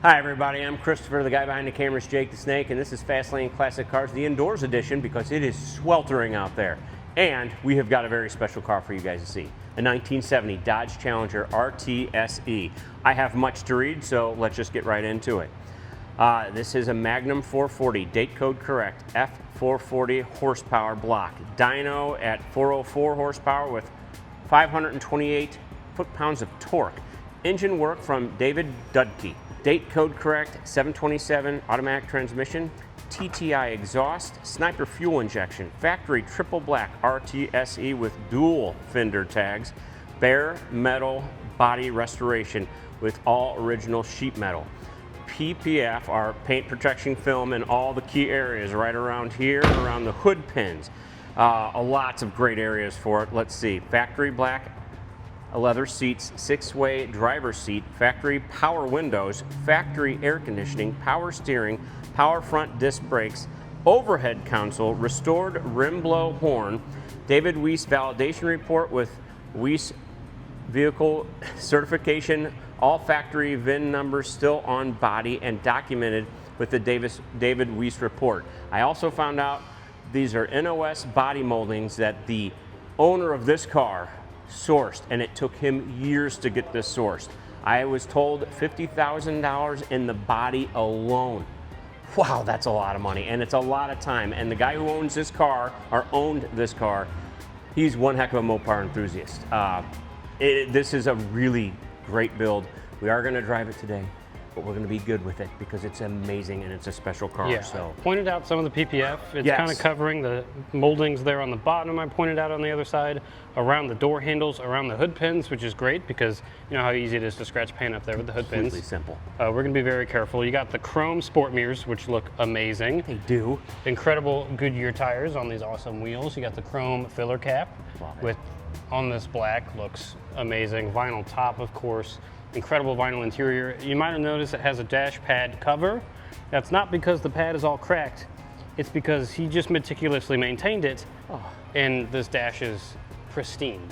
Hi everybody, I'm Christopher, the guy behind the camera's Jake the Snake, and this is Fastlane Classic Cars, the Indoors Edition, because it is sweltering out there. And we have got a very special car for you guys to see. A 1970 Dodge Challenger RTSE. I have much to read, so let's just get right into it. This is a Magnum 440, date code correct, F440 horsepower block. Dyno at 404 horsepower with 528 foot-pounds of torque. Engine work from David Dudek. Date code correct, 727 automatic transmission, TTI exhaust, sniper fuel injection, factory triple black RTSE with dual fender tags, bare metal body restoration with all original sheet metal. PPF, our paint protection film, in all the key areas right around here, around the hood pins. Lots of great areas for it. Let's see, factory black leather seats, 6-way driver's seat, factory power windows, factory air conditioning, power steering, power front disc brakes, overhead console, restored rim blow horn, David Weiss validation report with Weiss vehicle certification, all factory VIN numbers still on body and documented with the David Weiss report. I also found out these are NOS body moldings that the owner of this car sourced, and it took him years to get this sourced. I was told $50,000 in the body alone. Wow, that's a lot of money, and it's a lot of time. And the guy who owns this car, or owned this car, he's one heck of a Mopar enthusiast. This is a really great build. We are gonna drive it today, but we're gonna be good with it because it's amazing and it's a special car. Yeah, so pointed out some of the PPF. It's yes, kind of covering the moldings there on the bottom. I pointed out on the other side, around the door handles, around the hood pins, which is great because you know how easy it is to scratch paint up there with the hood pins. Completely simple. We're gonna be very careful. You got the chrome sport mirrors, which look amazing. They do. Incredible Goodyear tires on these awesome wheels. You got the chrome filler cap with on this black, looks amazing. Vinyl top, of course. Incredible vinyl interior. You might have noticed it has a dash pad cover. That's not because the pad is all cracked. It's because he just meticulously maintained it, and this dash is pristine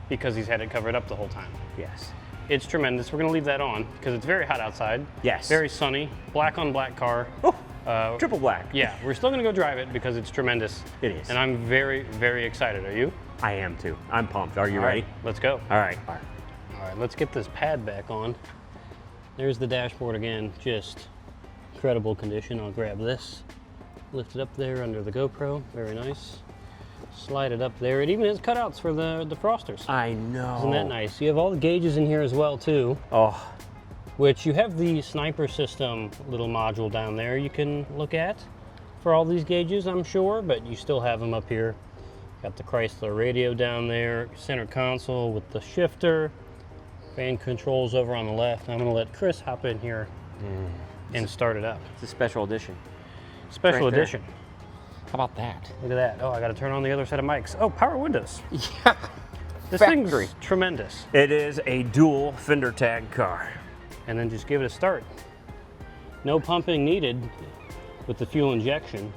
because he's had it covered up the whole time. Yes. It's tremendous. We're gonna leave that on because it's very hot outside. Yes. Very sunny. Black on black car. Triple black. Yeah, we're still gonna go drive it because it's tremendous. It is. And I'm very, very excited. Are you? I am too. I'm pumped. Are you All ready? right, let's go. All right. All right, let's get this pad back on. There's the dashboard again, just incredible condition. I'll grab this, lift it up there under the GoPro, very nice. Slide it up there. It even has cutouts for the defrosters. I know. Isn't that nice? You have all the gauges in here as well too. Oh. Which you have the sniper system little module down there you can look at for all these gauges, I'm sure, but you still have them up here. Got the Chrysler radio down there, center console with the shifter. Fan controls over on the left. I'm gonna let Chris hop in here and start it up. It's a special edition. Special Right edition. How about that? Look at that. Oh, I gotta turn on the other set of mics. Oh, power windows. Yeah. This Factory. thing's tremendous. It is a dual fender tag car. And then just give it a start. No pumping needed with the fuel injection.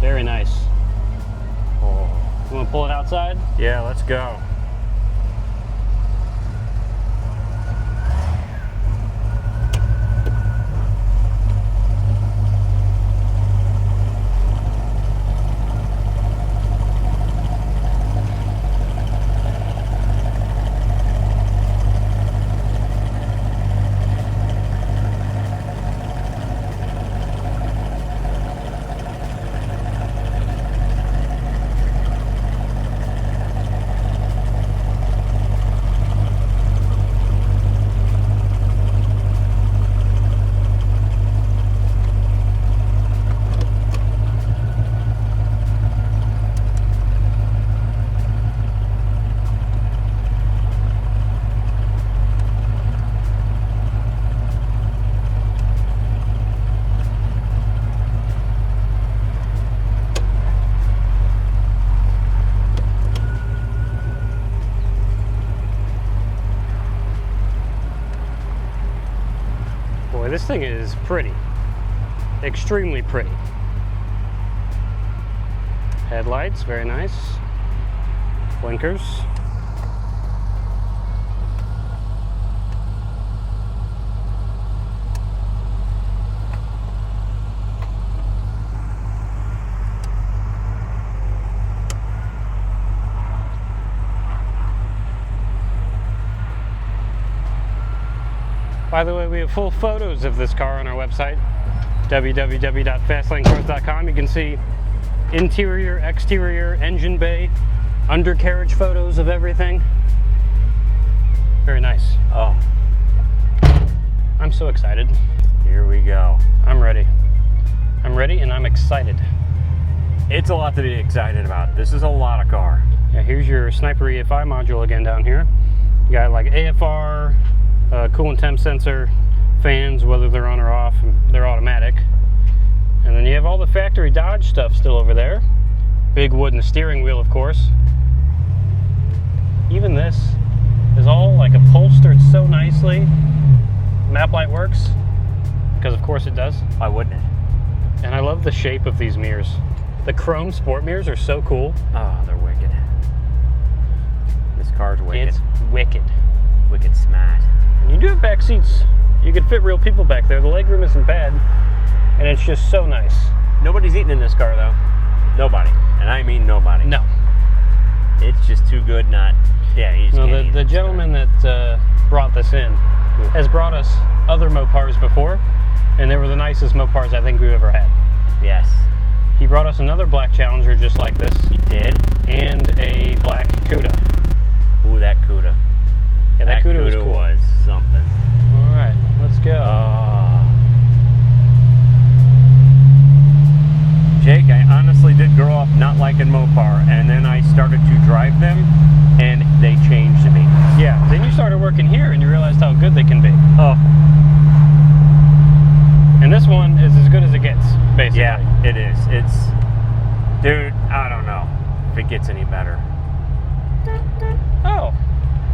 Very nice. You want to pull it outside? Yeah, let's go. This thing is pretty, extremely pretty. Headlights, very nice. Blinkers. By the way, we have full photos of this car on our website, www.fastlanecars.com. You can see interior, exterior, engine bay, undercarriage photos of everything. Very nice. Oh, I'm so excited. here we go. I'm ready. I'm ready and I'm excited. It's a lot to be excited about. This is a lot of car. Yeah, here's your Sniper EFI module again down here. You got like AFR, coolant temp sensor, fans, whether they're on or off, they're automatic. And then you have all the factory Dodge stuff still over there. Big wooden steering wheel, of course. Even this is all like upholstered so nicely. Map light works, because of course it does. Why wouldn't it? And I love the shape of these mirrors. The chrome sport mirrors are so cool. Oh, they're wicked. This car's wicked. It's wicked. Wicked smart. And you do have back seats. You could fit real people back there. The legroom isn't bad, and it's just so nice. Nobody's eating in this car, though. Nobody. And I mean nobody. No. It's just too good not... Yeah, you just No, can't eat the this gentleman that brought this in has brought us other Mopars before, and they were the nicest Mopars I think we've ever had. car. Yes. He brought us another black Challenger just like this, He did? and a black Cuda. Ooh, that Cuda. Yeah, that Cuda was cool. was something. All right, let's go. Jake, I honestly did grow up not liking Mopar, and then I started to drive them, and they changed me. Yeah, then you started working here and you realized how good they can be. Oh, And this one is as good as it gets, basically. yeah, it is. It's, dude, I don't know if it gets any better. Oh,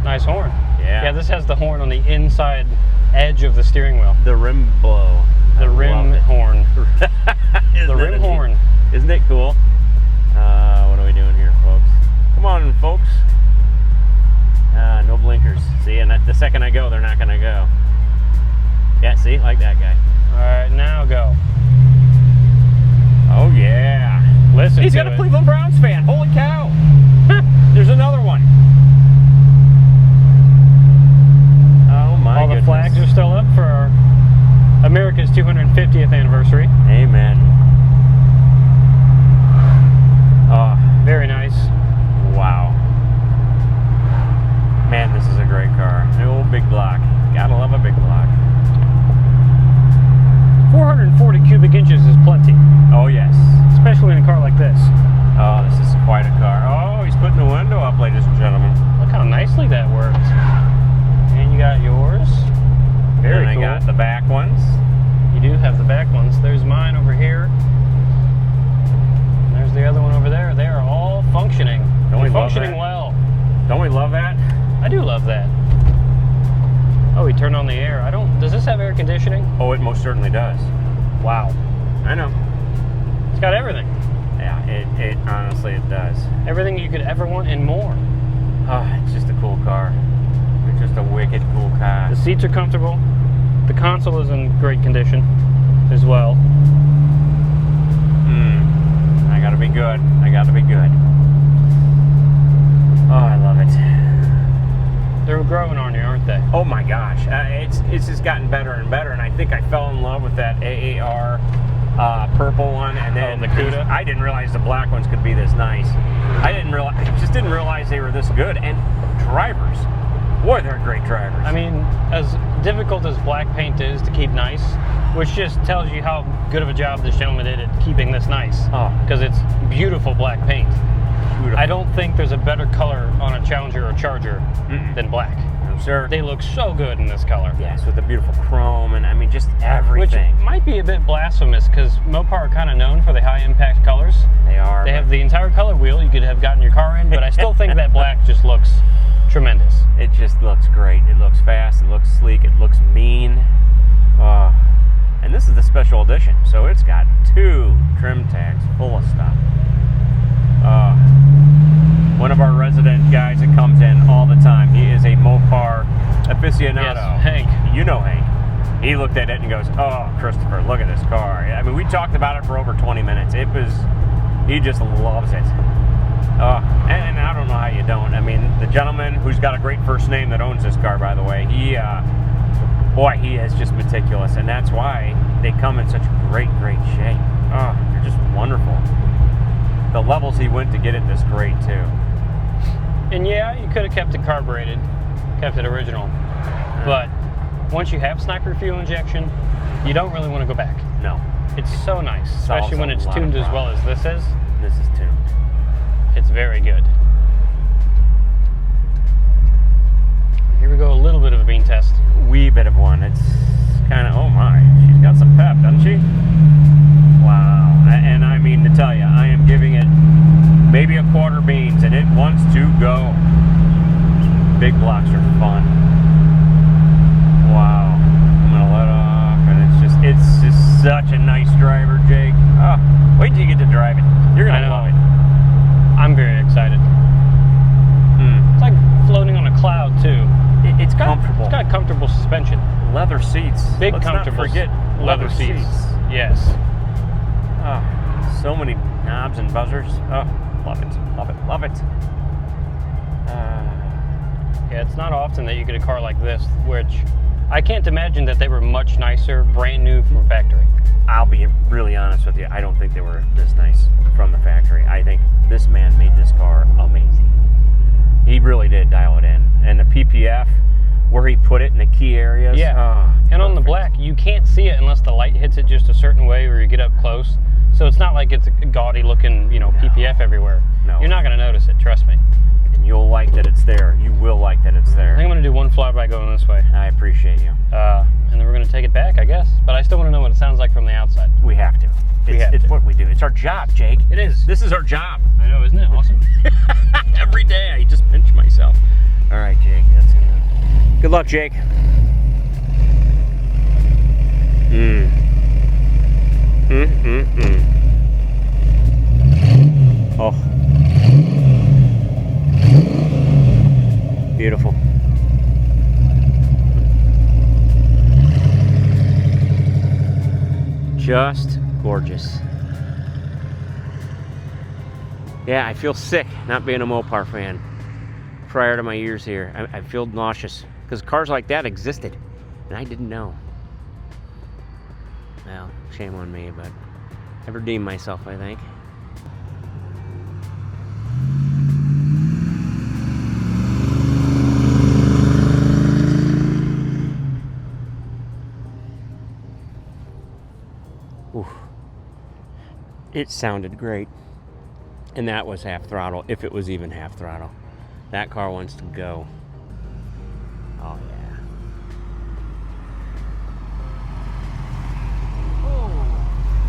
nice horn. Yeah. Yeah, this has the horn on the inside edge of the steering wheel. The rim blow. The rim horn. The rim horn. Isn't it cool? What are we doing here, folks? Come on, folks. No blinkers. See, and the second I go, they're not going to go. Yeah, see? Like that guy. All right, now go. Oh, yeah. Listen He's to got a it. Cleveland Browns fan. Holy cow. There's another one. Oh, my All the goodness. flags are still up for our America's 250th anniversary. Amen. Oh, Very nice. wow. Man, this is a great car. The old big block. Gotta love a big block. 440 cubic inches is plenty, Oh, yes. especially in a car like this. Oh, this is quite a car. Oh, he's putting the window up, ladies and gentlemen. Look how nicely that worked. And you got yours. Very and cool. I got the back ones. You do have the back ones. There's mine over here. And there's the other one over there. They are all functioning. Don't we They're love functioning that? well. Don't we love that? I do love that. Oh, he turned on the air. Does this have air conditioning? Oh, it most certainly does. Wow. I know. It's got everything. Yeah, it honestly, it does. Everything you could ever want and more. Oh, it's just a cool car. It's just a wicked cool car. The seats are comfortable. The console is in great condition as well. I gotta be good. I gotta be good. Oh, I love it. They're growing on you, aren't they? Oh my gosh, it's just gotten better and better, and I think I fell in love with that AAR purple one, and then the Cuda. I didn't realize the black ones could be this nice. I just didn't realize they were this good. And drivers, boy, they're great drivers. I mean, as difficult as black paint is to keep nice, which just tells you how good of a job this gentleman did at keeping this nice. Oh. Because it's beautiful black paint. Beautiful. I don't think there's a better color on a Challenger or Charger than black. I'm sure. They look so good in this color. Yes, with the beautiful chrome, and I mean just Which everything. might be a bit blasphemous because Mopar are kind of known for the high impact colors. They are. They but have the entire color wheel you could have gotten your car in, but I still think that black just looks tremendous. It just looks great. It looks fast. It looks sleek. It looks mean. And this is the special edition, so it's got 2 trim tags full of stuff. One of our resident guys that comes in all the time, he is a Mopar aficionado. Yes, Hank. You know Hank. He looked at it and goes, "Oh, Christopher, look at this car." I mean, we talked about it for over 20 minutes. He just loves it. And I don't know how you don't. I mean, the gentleman who's got a great first name that owns this car, by the way, Boy, he is just meticulous, and that's why they come in such great shape. Oh, they're just wonderful. The levels he went to get it this great, too. And yeah, you could have kept it carbureted, kept it original. But once you have sniper fuel injection, you don't really want to go back. No. It's so nice, especially when it's tuned as well as this is. This is tuned. It's very good. Here we go, a little bit of a bean test. Wee bit of one. It's kind of, oh my, she's got some pep, doesn't she? Wow. And I mean to tell you, I am giving it maybe a quarter beans, and it wants to go. Big blocks are fun. Wow. I'm gonna let off, and it's just such a nice driver, Jake. Oh, wait till you get to drive it. You're gonna love it. I'm very excited. It's like floating on a cloud too. It's comfortable. It's got comfortable suspension. Leather seats. Big Let's comfortable. not forget leather seats. Yes. Oh, so many knobs and buzzers. Oh, love it, love it, love it. Yeah, it's not often that you get a car like this, which I can't imagine that they were much nicer, brand new from factory. I'll be really honest with you. I don't think they were this nice from the factory. I think this man made this car amazing. He really did dial it in. And the PPF, where he put it in the key areas. Yeah. Oh, and on the black, you can't see it unless the light hits it just a certain way or you get up close. So it's not like it's a gaudy looking, you know, PPF everywhere. No. You're not going to notice it, trust me. And you'll like that it's there. You will like that it's there. I think I'm going to do one flyby going this way. I appreciate you. And then we're going to take it back, I guess. But I still want to know what it sounds like from the outside. We have to. It's what we do. It's our job, Jake. It is. This is our job. I know, isn't it awesome? Every day I just pinch myself. All right, Jake. That's good. Good luck, Jake. Oh. Beautiful. Just gorgeous. Yeah, I feel sick not being a Mopar fan prior to my years here. I feel nauseous because cars like that existed and I didn't know. Well, shame on me, but I've redeemed myself, I think. Oof. It sounded great. And that was half throttle, if it was even half throttle. That car wants to go. Oh, yeah. Oh.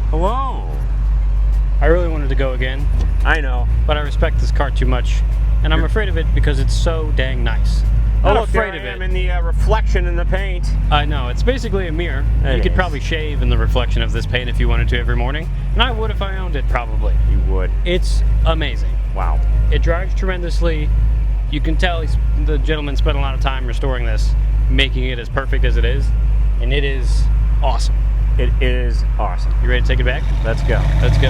Hello. I really wanted to go again. I know. But I respect this car too much. And I'm afraid of it because it's so dang nice. Oh, I'm look, afraid there of I it. am in the reflection in the paint. I know, it's basically a mirror. You could probably shave in the reflection of this paint if you wanted to every morning. And I would if I owned it, probably. You would. It's amazing. Wow. It drives tremendously. You can tell the gentleman spent a lot of time restoring this, making it as perfect as it is. And it is awesome. It is awesome. You ready to take it back? Let's go. Let's go.